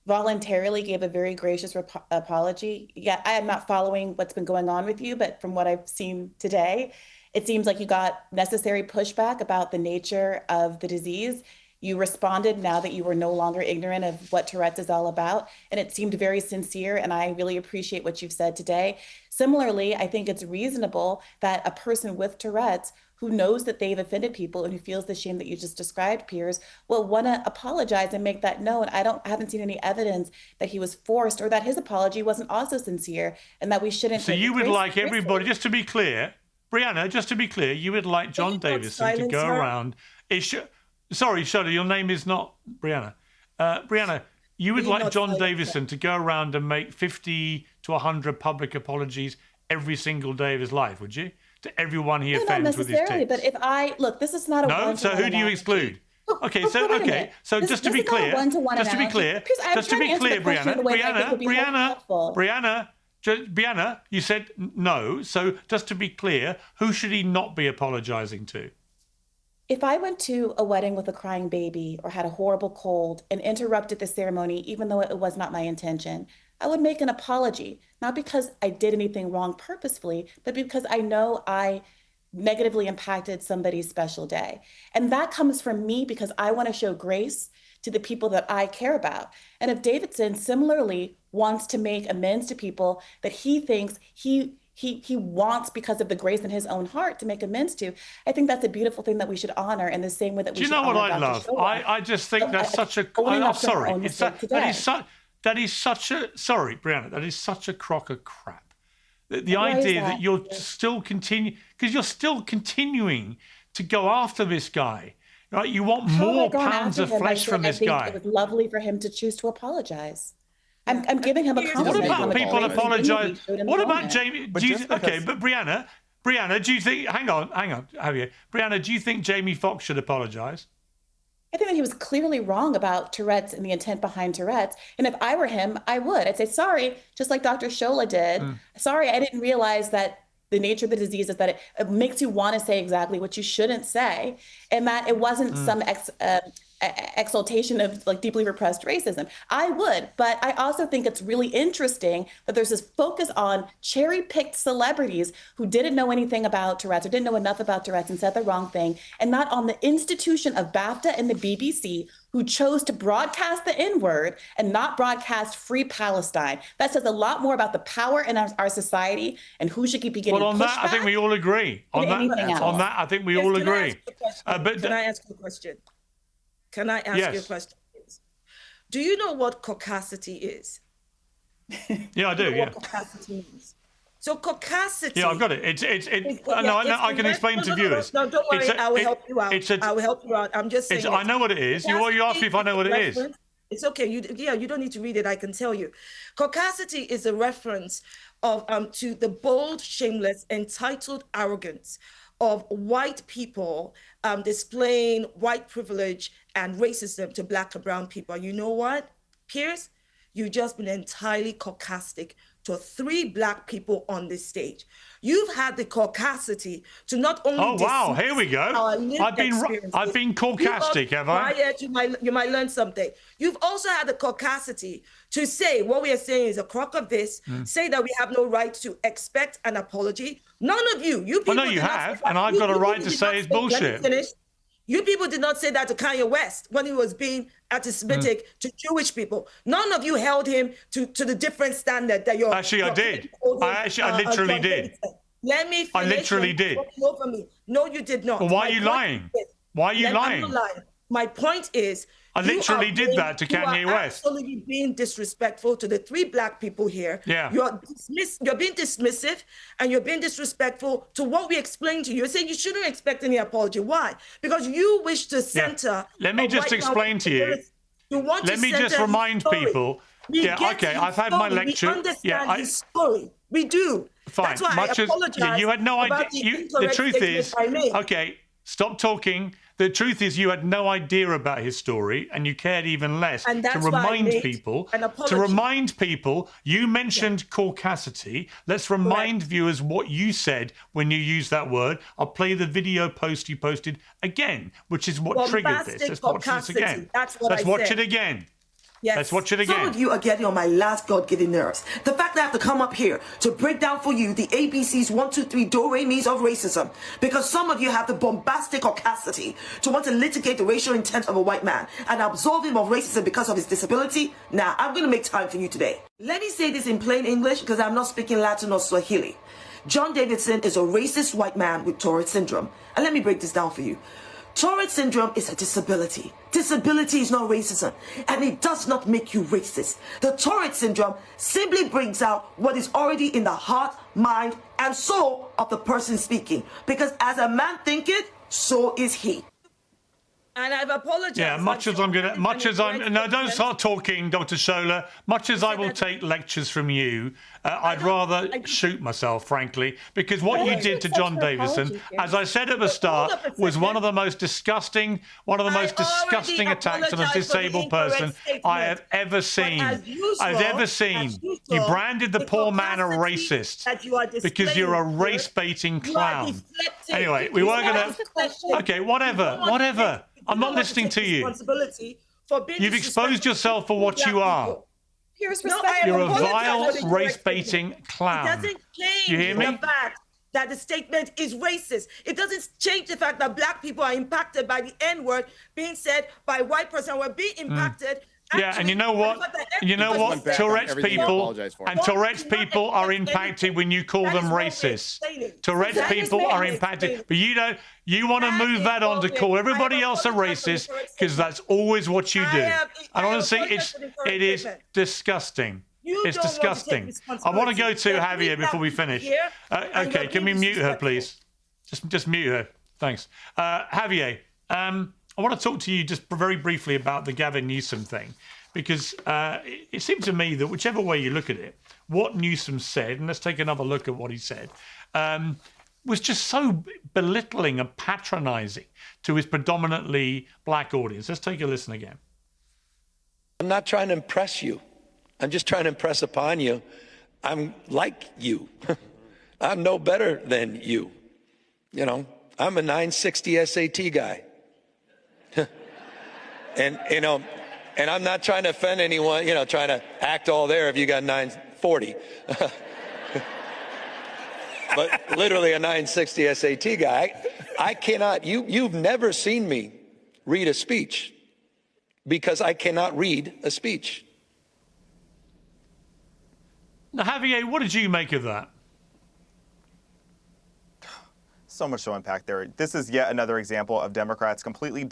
voluntarily gave a very gracious apology. Yeah, I am not following what's been going on with you, but from what I've seen today, it seems like you got necessary pushback about the nature of the disease. You responded now that you were no longer ignorant of what Tourette's is all about, and it seemed very sincere, and I really appreciate what you've said today. Similarly, I think it's reasonable that a person with Tourette's who knows that they've offended people and who feels the shame that you just described, Piers, will want to apologize and make that known. I haven't seen any evidence that he was forced or that his apology wasn't also sincere and that we shouldn't. So you would like everybody, just to be clear, Briahna, just to be clear, you would like John Davidson to go around. Sorry, Shola, your name is not Briahna. Briahna, you would like John Davidson to go around and make 50 to 100 public apologies every single day of his life, would you? To everyone he offends with his tics. But if look, this is not a no. So who do you exclude? Okay, so just to be clear, Briahna, you said no. So just to be clear, who should he not be apologizing to? If I went to a wedding with a crying baby or had a horrible cold and interrupted the ceremony, even though it was not my intention, I would make an apology, not because I did anything wrong purposefully, but because I know I negatively impacted somebody's special day. And that comes from me because I want to show grace to the people that I care about. And if Davidson similarly wants to make amends to people that he thinks he wants, because of the grace in his own heart, to make amends to, I think that's a beautiful thing that we should honor in the same way that we should honor Dr. Shola. Do you know what I love? I just think that's such a... I'm sorry. That is such a... Sorry, Briahna. That is such a crock of crap. The idea that you're still continuing... Because you're still continuing to go after this guy. Right? You want more pounds of flesh from this guy. It was lovely for him to choose to apologize. I'm giving him a compliment. What about people apologize? What about Jamie? But Briahna, do you think? Hang on, Javier. Briahna, do you think Jamie Foxx should apologize? I think that he was clearly wrong about Tourette's and the intent behind Tourette's. And if I were him, I would. I'd say, sorry, just like Dr. Shola did. Sorry, I didn't realize that the nature of the disease is that it makes you want to say exactly what you shouldn't say, and that it wasn't some exaltation of like deeply repressed racism. I would, but I also think it's really interesting that there's this focus on cherry-picked celebrities who didn't know anything about Tourette's or didn't know enough about Tourette's and said the wrong thing, and not on the institution of BAFTA and the BBC, who chose to broadcast the N-word and not broadcast Free Palestine. That says a lot more about the power in our society and who should be getting pushback. Well, on that, I think we all agree. On that, I think we all agree. Can I ask you a question? Can I ask you a question? Do you know what caucasity is? Yeah, I do. What caucasity means? So caucasity. Yeah, I've got it. I can explain to viewers. No, don't worry. I will help you out. I will help you out. I'm just saying. I know what it is. You asked me if I know what it is. It's okay. You don't need to read it. I can tell you. Caucasity is a reference of to the bold, shameless, entitled arrogance of white people displaying white privilege and racism to Black and brown people. You know what, Piers? You've just been entirely caucastic to 3 Black people on this stage. You've had the caucasity to not only here we go. I've been caucastic, have I? You might learn something. You've also had the caucasity to say what we are saying is a crock of this, say that we have no right to expect an apology. None of you people. Well, no, you have, and I've got a right to say it's bullshit. You people did not say that to Kanye West when he was being anti-Semitic to Jewish people. None of you held him to the different standard that you're... Actually, I did. I literally did. Let me finish. I literally did. Over me. No, you did not. Well, why are you lying? Why are you lying? I'm not lying. My point is... I literally did that to Kanye West. You are absolutely being disrespectful to the 3 Black people here. Yeah. You're being dismissive and you're being disrespectful to what we explained to you. You're saying you shouldn't expect any apology. Why? Because you wish to center... Let me just explain to you. Let me just remind people. I've had my lecture. We understand his story. We do. Fine. That's why I apologize. You had no idea. The truth is, okay, stop talking. The truth is, you had no idea about his story, and you cared even less And to that's why I remind made people. an To apology. remind people, you mentioned caucasity. Let's remind viewers what you said when you used that word. I'll play the video post you posted again, which is what triggered this. Let's watch this again. That's what Let's I watch said. it again. Yes. Let's watch it Some again. of you are getting on my last God-given nerves. The fact that I have to come up here to break down for you the ABCs 1, 2, 3 do-re-mis of racism, because some of you have the bombastic audacity to want to litigate the racial intent of a white man and absolve him of racism because of his disability. Now, I'm going to make time for you today. Let me say this in plain English because I'm not speaking Latin or Swahili. John Davidson is a racist white man with Tourette Syndrome. And let me break this down for you. Tourette Syndrome is a disability. Disability is not racism, and it does not make you racist. The Tourette Syndrome simply brings out what is already in the heart, mind, and soul of the person speaking. Because as a man thinketh, so is he. And I've apologized. Yeah, no, don't start talking, Dr. Shola. Much as I will take lectures from you, I'd rather shoot myself, frankly, because what you did to John Davidson, as I said at the start, was one of the most disgusting attacks on a disabled person I have ever seen. You branded the poor man a racist because you're a race-baiting clown. Anyway, we weren't going to... Okay, whatever. I'm not listening to you. You've exposed yourself for what you are. You're a vile, race-baiting clown. It doesn't change You hear me? the fact that the statement is racist. It doesn't change the fact that black people are impacted by the N-word being said by a white person. We're being impacted. Yeah, and you know what? Tourette's people are impacted when you call them racist. Tourette's people are impacted, but you want to move that on to call everybody else a racist because that's always what you do. And honestly, it is disgusting. It's disgusting. I want to go to Xaviaer before we finish. Okay, can we mute her, please? Just mute her. Thanks. Xaviaer, I want to talk to you just very briefly about the Gavin Newsom thing, because it seemed to me that whichever way you look at it, what Newsom said, and let's take another look at what he said, was just so belittling and patronising to his predominantly black audience. Let's take a listen again. I'm not trying to impress you. I'm just trying to impress upon you. I'm like you. I'm no better than you. You know, I'm a 960 SAT guy. And, you know, and I'm not trying to offend anyone, trying to act all there if you got 940. But literally a 960 SAT guy. I cannot, you've never seen me read a speech because I cannot read a speech. Now, Xaviaer, what did you make of that? So much to unpack there. This is yet another example of Democrats completely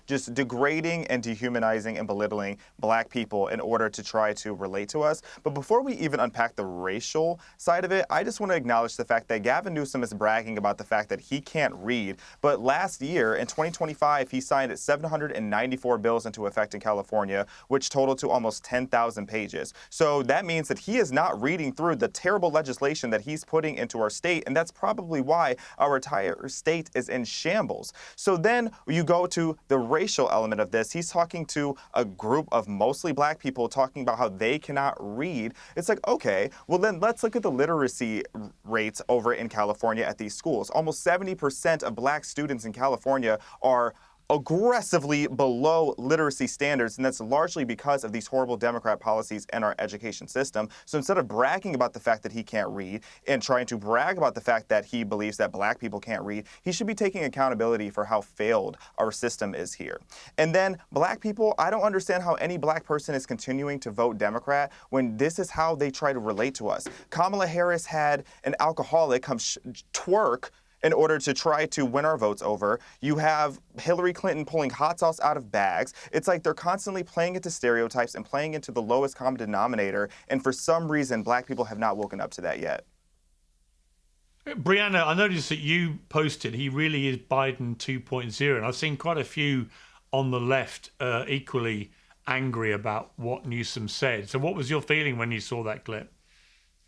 just degrading and dehumanizing and belittling black people in order to try to relate to us. But before we even unpack the racial side of it, I just want to acknowledge the fact that Gavin Newsom is bragging about the fact that he can't read. But last year, in 2025, he signed 794 bills into effect in California, which totaled to almost 10,000 pages. So that means that he is not reading through the terrible legislation that he's putting into our state, and that's probably why our entire state is in shambles. So then you go to the racial element of this. He's talking to a group of mostly black people talking about how they cannot read. It's like, okay, well then let's look at the literacy rates over in California at these schools. Almost 70% of black students in California are aggressively below literacy standards, and that's largely because of these horrible Democrat policies in our education system. So instead of bragging about the fact that he can't read and trying to brag about the fact that he believes that black people can't read, he should be taking accountability for how failed our system is here. And then black people, I don't understand how any black person is continuing to vote Democrat when this is how they try to relate to us. Kamala Harris had an alcoholic come twerk in order to try to win our votes over. You have Hillary Clinton pulling hot sauce out of bags. It's like they're constantly playing into stereotypes and playing into the lowest common denominator. And for some reason, black people have not woken up to that yet. Briahna, I noticed that you posted he really is Biden 2.0. And I've seen quite a few on the left equally angry about what Newsom said. So what was your feeling when you saw that clip?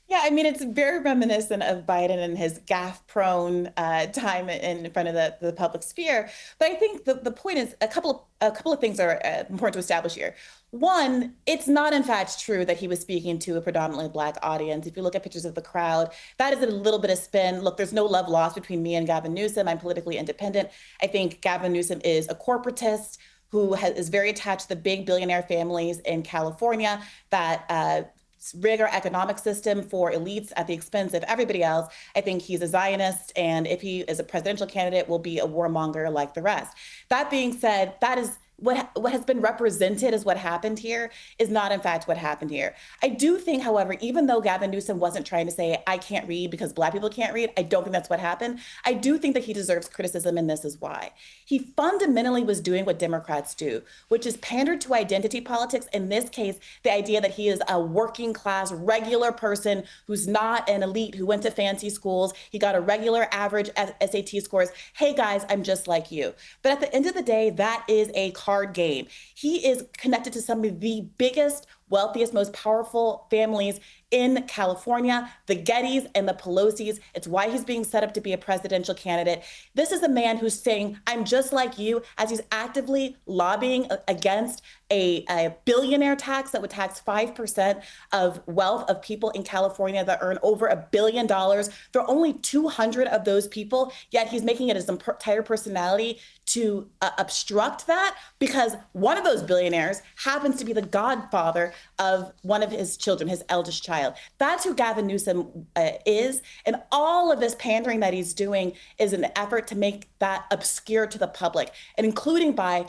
Yeah, I mean, it's very reminiscent of Biden and his gaffe-prone time in front of the public sphere. But I think the point is a couple of things are important to establish here. One, it's not in fact true that he was speaking to a predominantly Black audience. If you look at pictures of the crowd, that is a little bit of spin. Look, there's no love lost between me and Gavin Newsom. I'm politically independent. I think Gavin Newsom is a corporatist who is very attached to the big billionaire families in California that rig our economic system for elites at the expense of everybody else. I think he's a Zionist, and if he is a presidential candidate, will be a warmonger like the rest. That being said, that is what has been represented as what happened here is not in fact what happened here. I do think, however, even though Gavin Newsom wasn't trying to say, I can't read because Black people can't read, I don't think that's what happened. I do think that he deserves criticism, and this is why. He fundamentally was doing what Democrats do, which is pander to identity politics. In this case, the idea that he is a working class, regular person who's not an elite, who went to fancy schools. He got a regular average SAT scores. Hey guys, I'm just like you. But at the end of the day, that is a card game. He is connected to some of the biggest, wealthiest, most powerful families in California, the Gettys and the Pelosi's. It's why he's being set up to be a presidential candidate. This is a man who's saying, I'm just like you, as he's actively lobbying against a billionaire tax that would tax 5% of wealth of people in California that earn over $1 billion. There are only 200 of those people, yet he's making it his entire personality to obstruct that because one of those billionaires happens to be the godfather of one of his children, his eldest child. That's who Gavin Newsom is. And all of this pandering that he's doing is an effort to make that obscure to the public, and including by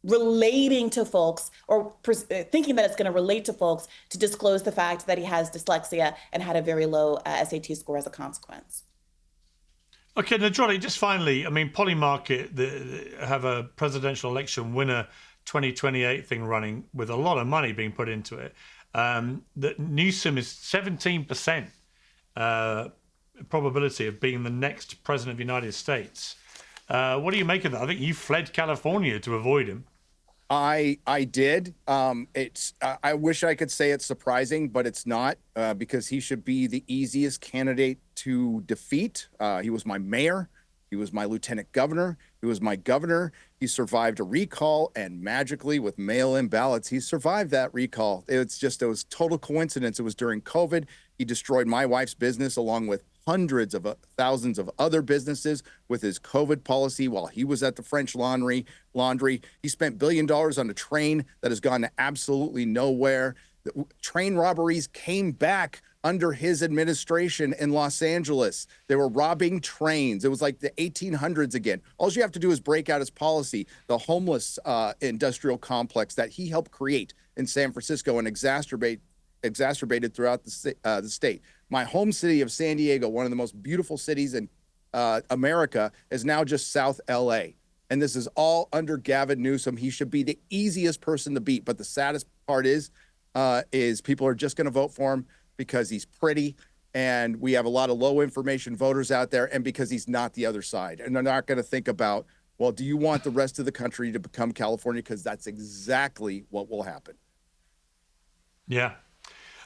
relating to folks or thinking that it's going to relate to folks to disclose the fact that he has dyslexia and had a very low SAT score as a consequence. Okay, Nerdrotic, just finally, I mean, Polymarket have a presidential election winner 2028 thing running with a lot of money being put into it. That Newsom is 17% probability of being the next president of the United States. What do you make of that? I think you fled California to avoid him. I did. I wish I could say it's surprising, but it's not, because he should be the easiest candidate to defeat. He was my mayor. He was my lieutenant governor. He was my governor. He survived a recall, and magically with mail-in ballots, he survived that recall. It was total coincidence. It was during COVID. He destroyed my wife's business along with hundreds of thousands of other businesses with his COVID policy while he was at the French Laundry. He spent $1 billion on a train that has gone to absolutely nowhere. The train robberies came back under his administration in Los Angeles. They were robbing trains. It was like the 1800s again. All you have to do is break out his policy, the homeless industrial complex that he helped create in San Francisco and exacerbated throughout the state. My home city of San Diego, one of the most beautiful cities in America, is now just South LA. And this is all under Gavin Newsom. He should be the easiest person to beat. But the saddest part is people are just going to vote for him because he's pretty, and we have a lot of low information voters out there, and because he's not the other side. And they're not going to think about, well, do you want the rest of the country to become California? Because that's exactly what will happen. Yeah.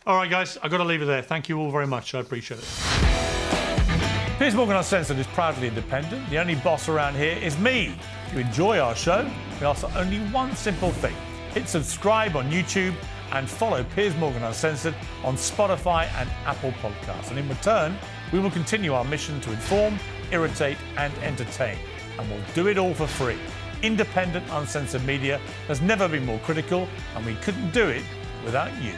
All right, guys, I've got to leave it there. Thank you all very much. I appreciate it. Piers Morgan Uncensored is proudly independent. The only boss around here is me. If you enjoy our show, we ask for only one simple thing. Hit subscribe on YouTube and follow Piers Morgan Uncensored on Spotify and Apple Podcasts. And in return, we will continue our mission to inform, irritate, and entertain. And we'll do it all for free. Independent, uncensored media has never been more critical, and we couldn't do it without you.